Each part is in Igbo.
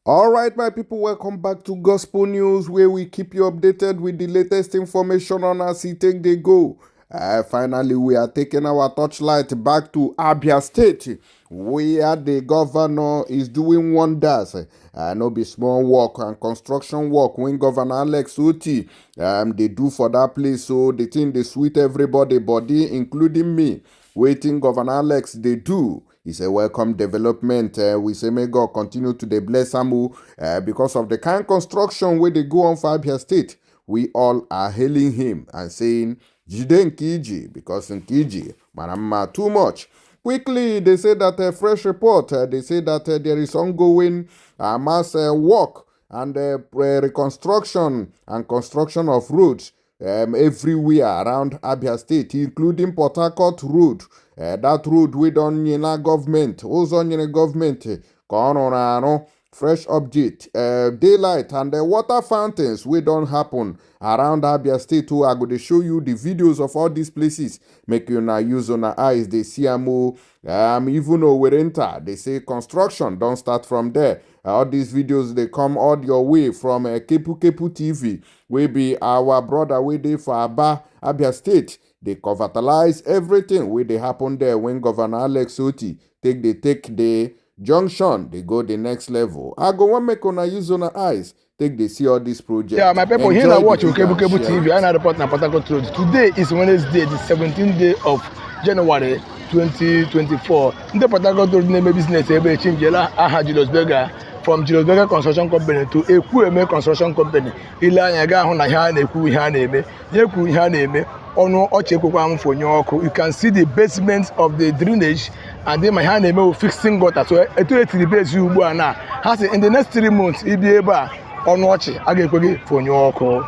All right, my people, welcome back to Gospel News, where we keep you updated with the latest information on as it take they go. Finally, we are taking our torchlight back to Abia State, where the governor is doing wonders. No be small work and construction work when Governor Alex Otti they do for that place. So the thing they sweet everybody body, including me. Waiting Governor Alex they do. It's a welcome development. We say may God continue to dey bless Amu because of the kind construction where they go on for Abia State. We all are hailing him and saying, Jide Nkiji, because Nkiji, Marama, too much. Quickly, they say that a fresh report, they say that there is ongoing mass work and reconstruction and construction of roads everywhere around Abia State, including Port Harcourt Road. That road we don nyina government, ụzọ nyere government ka ọ rụrụ arụ. Fresh update, daylight and the water fountains we don't happen around Abia State. I go to show you the videos of all these places. Make you now use on our eyes. They see even though we enter, they say construction don't start from there. All these videos they come all your way from Kepu TV. We be our brother we dey for Abia State. They covertalize everything wey dey happen there when Governor Alex Otti take the junction, they go the next level. I go one make una use on eyes, take they see all these projects. Yeah, my people, here I watch Kepu TV. I report na Port Harcourt Road. Today is Wednesday, the 17th day of January 2024. The Port Harcourt Road name business ebe chingela aha Julius Berger from Julius Berger Construction Company to Ekwueme Construction Company. Ile anya ga ahụ na ihe a na-ekwu ihe a na-eme. Nyekwu ihe a na-eme. Onu ochekwekwa m fonye ọkụ. You can see the basement of the drainage and then my hand eme fixing gutter. So eto etiri base ugbu a na. Ha say in the next 3 months ibi ebe a ọnụ ọchị a ga-ekwegi fonye ọkụ.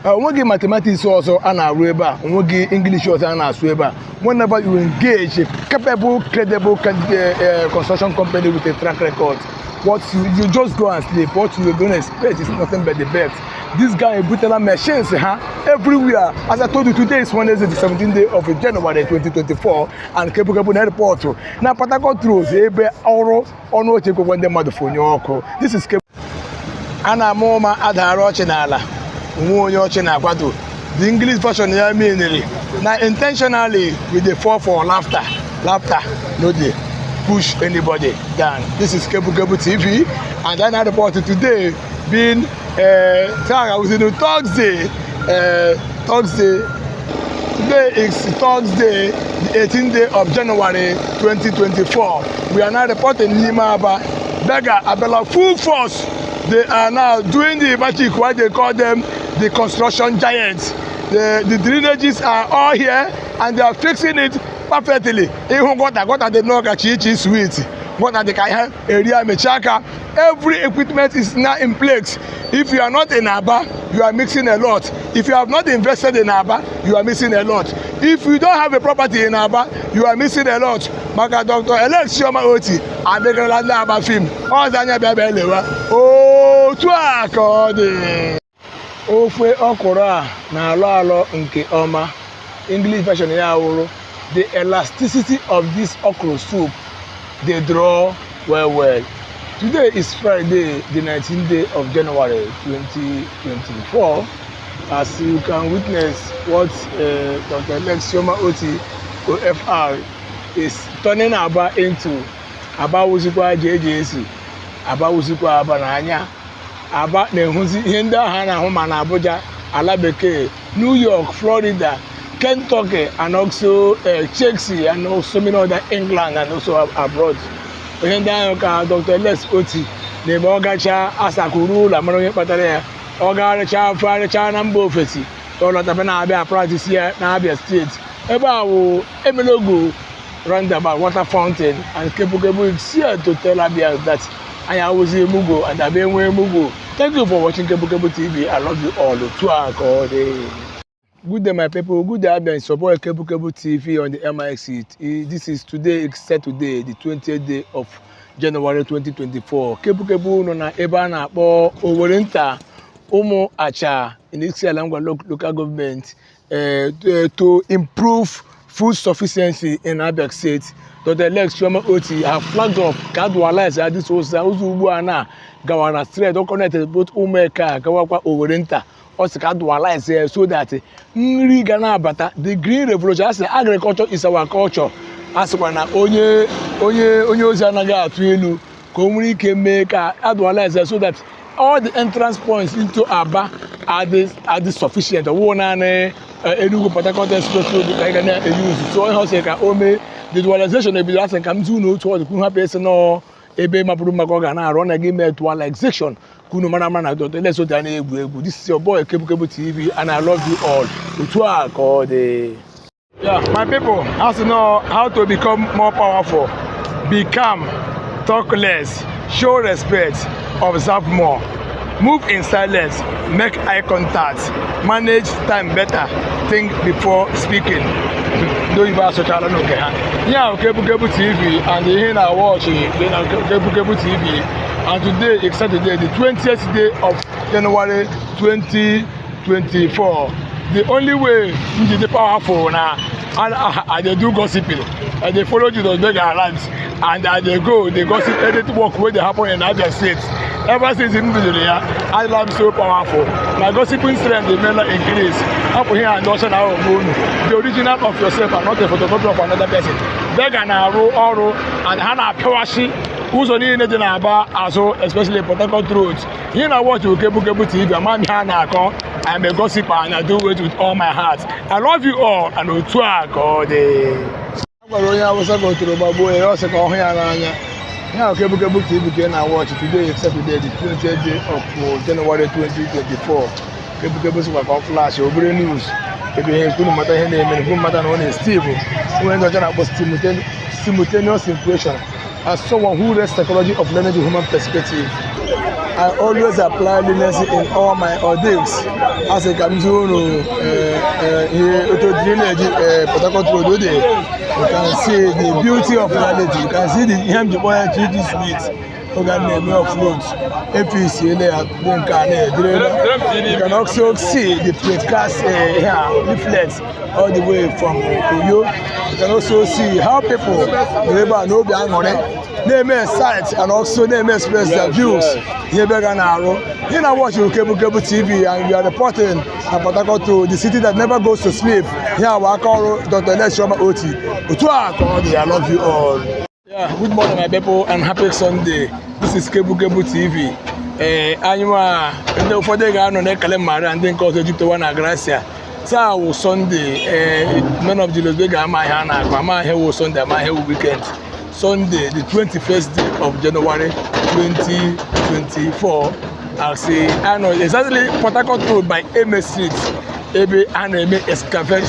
Onwegi mathematics also a na-arụ ebe a, onwegi English also a na-asụ ebe a. Whenever you engage a capable, credible construction company with a track record, what you just go and sleep. What you don't expect is nothing but the best. This guy put on machines everywhere. As I told you, today is Wednesday, the 17th day of January 2024, and Kepu Airport. Now, Port Harcourt Road, ebe ọrụ ọnụ ochekwa when the mother phone ọkụ. This is Kepu. Ana moma adara ọchị n'ala. Nwe onye ọchị na-akwado. The English version ya meanly. Now, intentionally, with the fall for laughter, no dey push anybody down. This is Kepu TV, and then I report today being Thursday. Today is Thursday, the 18th day of January 2024. We are now reporting Lima Aba, Berger, Abela, full force. They are now doing the magic, what they call them, the construction giants. The drainages are all here, and they are fixing it perfectly. Even got the knock sweet. What are the area mechaka? Every equipment is now in place. If you are not in Aba, you are mixing a lot. If you have not invested in Aba, you are missing a lot. If you don't have a property in Aba, you are missing a lot. Maka Dr. Alex Otti, Abegalanda Aba film. All Zanya Babelewa. Oh, Tuakode. Ofwe okora na alo nke ọma. English version ya wuru. The elasticity of this okra soup, they draw well. Today is Friday, the 19th day of January 2024. As you can witness what Dr. Alex Otti, OFR, is turning Aba into Aba Wuzikwa JJC, Aba Wuzikwa Aba Nanya, Aba Nehuzi, Hinda Hana Homa na Abuja, Ala Bekee, New York, Florida, Kentucky, and also Chelsea, and also many other England and also abroad. Dr. Alex Otti, the Bogacha, Asakuru, La Maronia Patarea, Oga, Fire, Nambo Fesi, Tola Tapana Abia practice here, Abia State, Eba, Emilogo, roundabout water fountain, and Kepu is here to tell Abia that I was a Mugo and Abenwe Mugo. Thank you for watching Kepu TV. I love you all. Good day, my people. Good day, Abia. Support Kepu TV on the MIX. This is today, Saturday, the 20th day of January 2024. Kepu no na eba na akpọ Owerenta Umu Acha in Ixia Langwa local government to improve food sufficiency in Abia State. Dr. Lex Chioma Otti have flagged up Kadwala as this was Uzubuana, Gawana Strait, or connected both Umeka, Gawaka, Overenta, or Kadwala is so that Gana Bata, the Green Revolution, as agriculture is our culture. As when Onye Zanaga, Twinu, Komuni can make Adwala so that all the entrance points into Aba are the sufficient. One and Enugu Port Express Road use. So I say Ome the dualization of the last and come to know to the Kuna person or Ebe Mapuruma Gogana run again dualization. Kuno Manamana, Dr. Leso Dane, this is your boy Kebu TV, and I love you all. Utua call the my people, has to know how to become more powerful. Be calm, talk less, show respect, observe more. Move in silence, make eye contact, manage time better, think before speaking. Do you buy social no okay? Yeah, Kebu TV, and here now watching Kebu TV, and today is Saturday, the 20th day of January 2024. The only way to be powerful now, and they do gossiping, and they follow you those beggar lands, and they go, they gossip anything work where they happen in Abia State. Ever since in Nigeria, I am so powerful. My gossiping strength will never increase. Up here and also now, the original of yourself and not the photocopy of another person. Beggar now, Oro, and Hannah Kawashi, who's on the Aba, also especially Port Harcourt roads. You know what you Kebu TV, a man Hannah. I'm a gossiper and I do it with all my heart. I love you all and we'll talk all day. I was going to the Babu, I also call here. Now, Kebu TV can I watch today, Saturday, the 20th day of January 2024. Kebu is a flash over the news. If you have no matter her name and whom matter on is Steve, who ended up with simultaneous impression as someone who reads psychology of learning the human perspective. I always apply leniency in all my ordeals. As a Kamzuno, Port Harcourt Road, you can see the beauty of reality. You can see the him the boy treating sweet. You can also see the precast leaflets all the way from Uyo. You can also see how people never know they may sight and also they may express their views. You know what you Kebu TV and we are reporting about to the city that never goes to sleep. Here we call Dr. Lex Chioma Otti. I love you all. Yeah, good morning my people and happy Sunday. This is Kebu TV. Annual for the Gano Calamara and then cause Egypt one Gracia. So Sunday, none of the Losbega my Hana, my hair was Sunday, my hair weekend. Sunday, the 21st day of January 2024. I'll say, I know exactly Port Harcourt Road by MS Street. Ebe and excavate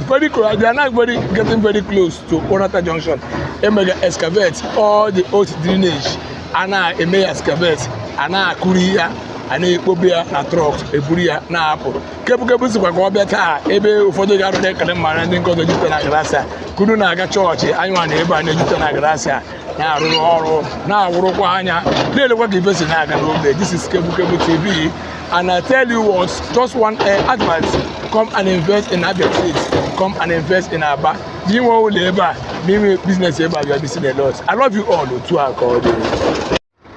very close. They are not getting very close to Orata Junction. Emega excavate all the old drainage. Ana eme excavate. Ana kuria. Ana ekobia na trucks. Eburia na apple. Kebu si kwa better. Ebe ufodo ga no kale mara ndi nkozo juta na grasa. Kudu na aga church. Anywa na ebe na juta na grasa. Na arụ ọrụ na awurukwa anya. Na-elekwa ka ife si na aga n'obe. This is Kebu TV. And I tell you what, just one advert, come and invest in Abia State, come and invest in Aba. You want labor, me business labor, you are missing a lot. I love you all, to our call.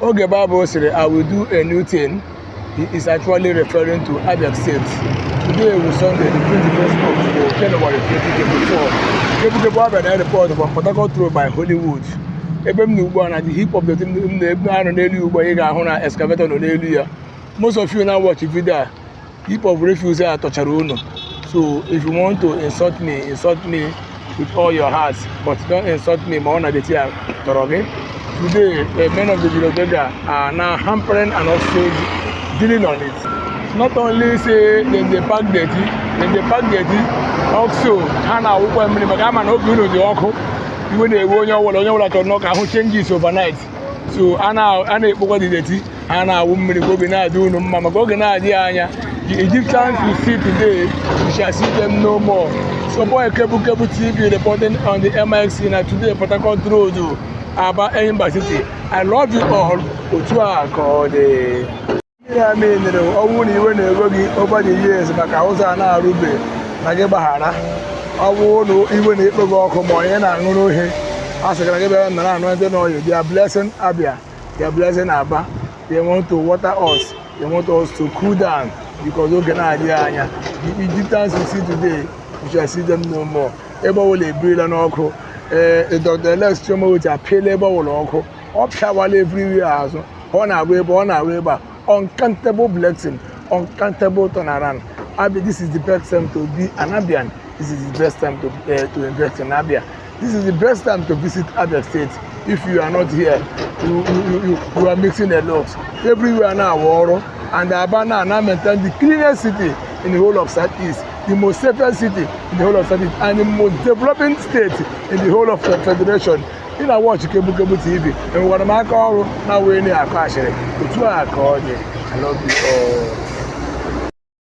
Okay, Bible said, I will do a new thing. He is actually referring to Abia State. Today was Sunday, the 21st of January 2024. Kebu Abia report about Port Harcourt Road by Hollywood. Ebem Nubu and the hip of the team, the Ebna excavator on Elia. Most of you now watch the video. Heap of refugees are Tocharuno. So if you want to insult me with all your hearts, but don't insult me. My own identity, Toroge. Today, men of the Vilodega are now hampering and also dealing on it. Not only say they pack dirty, also Hana woman, but I'm an open the Oko. Even the one you knock out changes overnight. So Anna dirty. Anna woman go be now do no mama go na the Egyptians you see today, you shall see them no more. So boy Kebu TV reporting on the MX in today Port Harcourt Road about Abia City. I love you all. Utua call the I mean over the years Makauza na Rube Nagebahara no even if we go come on and no here. As I can give them they are blessing Abia, they are blessing Aba. They want to water us, they want us to cool down because we can idea. The Egyptians we see today, we shall see them no more. Eba will breed and oko. Dr. Lex Chomo which are pay labor will oko. Up shower everywhere. On our way, uncountable blessing, uncountable turnaround. Abia, this is the best time to be an Abian. This is the best time to invest in Abia. This is the best time to visit Abia State. If you are not here, you are mixing a lot. Everywhere now, Waro and Aba now maintain the cleanest city in the whole of Southeast, the most safest city in the whole of Southeast, and the most developing state in the whole of the Federation. In a watch Kebu TV, and what am I calling now? We're near a crash. I love you all.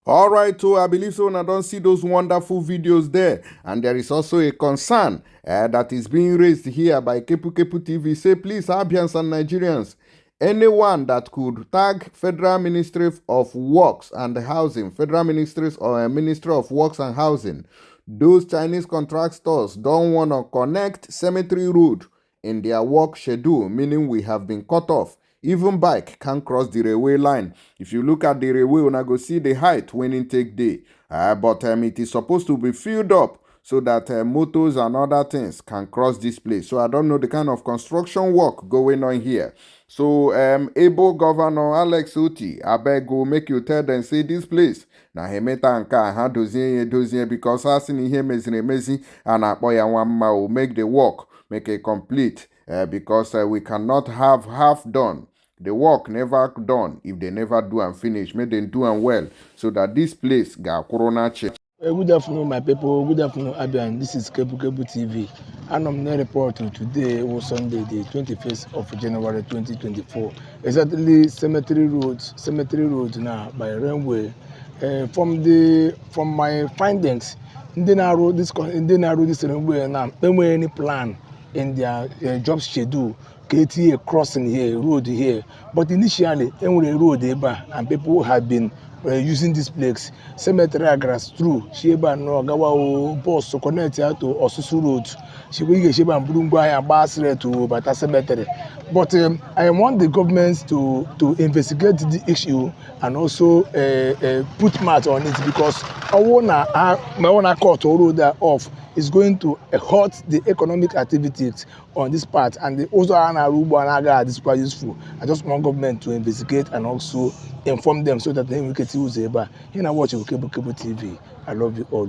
All right, so I believe so, and I don't see those wonderful videos there. And there is also a concern that is being raised here by Kepu TV. Say, please, Abians and Nigerians, anyone that could tag Federal Ministry of Works and Housing, Federal Ministries or Ministry of Works and Housing, those Chinese contractors don't want to connect Cemetery Road in their work schedule, meaning we have been cut off. Even bike can't cross the railway line. If you look at the railway, you go see the height when intake day. But it is supposed to be filled up so that motors and other things can cross this place. So I don't know the kind of construction work going on here. So able Governor Alex Otti, I beg go make you tell them, say this place. Na hemeta nka ha dozie because I seen here mezi and akpoya wamma will make the work make it complete because we cannot have half done. The work never done if they never do and finish. Make them do and well so that this place got corona check. Good afternoon, my people. Good afternoon, Abia. This is Kebu TV. And I'm now reporting today was Sunday, the 21st of January 2024. Exactly Cemetery Road now by railway. From my findings, they narrow this railway now. Don't have any plan in their job schedule. KTA crossing here, road here. But initially, there was a road there, and people had been using this place. Cemetery grass through Sheba no Gawa bus to connect here to Osusu Road. She will get Sheba and Burungwa and Basre to Bata Cemetery. But I want the government to investigate the issue and also put mat on it because I wanna cut road off is going to hurt the economic activities on this part, and also this quite useful. I just want government to investigate and also inform them so that they will get use it. You know watch Kebu TV. I love you all.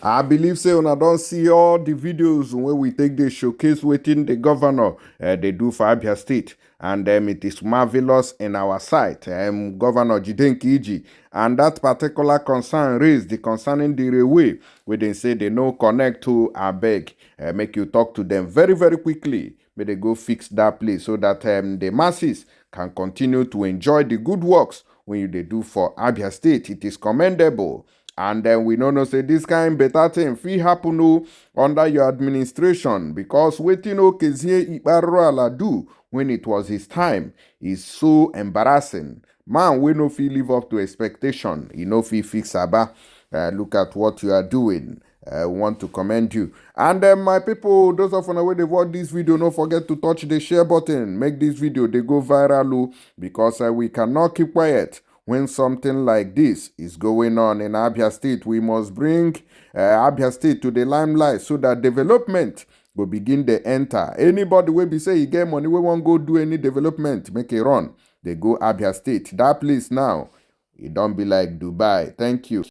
I believe so, and I don't see all the videos where we take the showcase waiting the governor they do for Abia State. And it is marvelous in our sight. Governor Jiden Kiji, and that particular concern raised the concerning the railway, where they say they no connect to Abeg. Make you talk to them very, very quickly. May they go fix that place so that the masses can continue to enjoy the good works when they do for Abia State. It is commendable. And then we know say this kind better thing fit happen under your administration because waiting Kezie Ibarra do when it was his time is so embarrassing. Man, we no fit live up to expectation. You know fit fix Aba. Look at what you are doing. Want to commend you. And then my people, those of you who they watch this video, don't forget to touch the share button. Make this video they go viral because we cannot keep quiet. When something like this is going on in Abia State, we must bring Abia State to the limelight so that development will begin to enter. Anybody will be say you get money, we won't go do any development, make a run. They go Abia State. That place now, it don't be like Dubai. Thank you.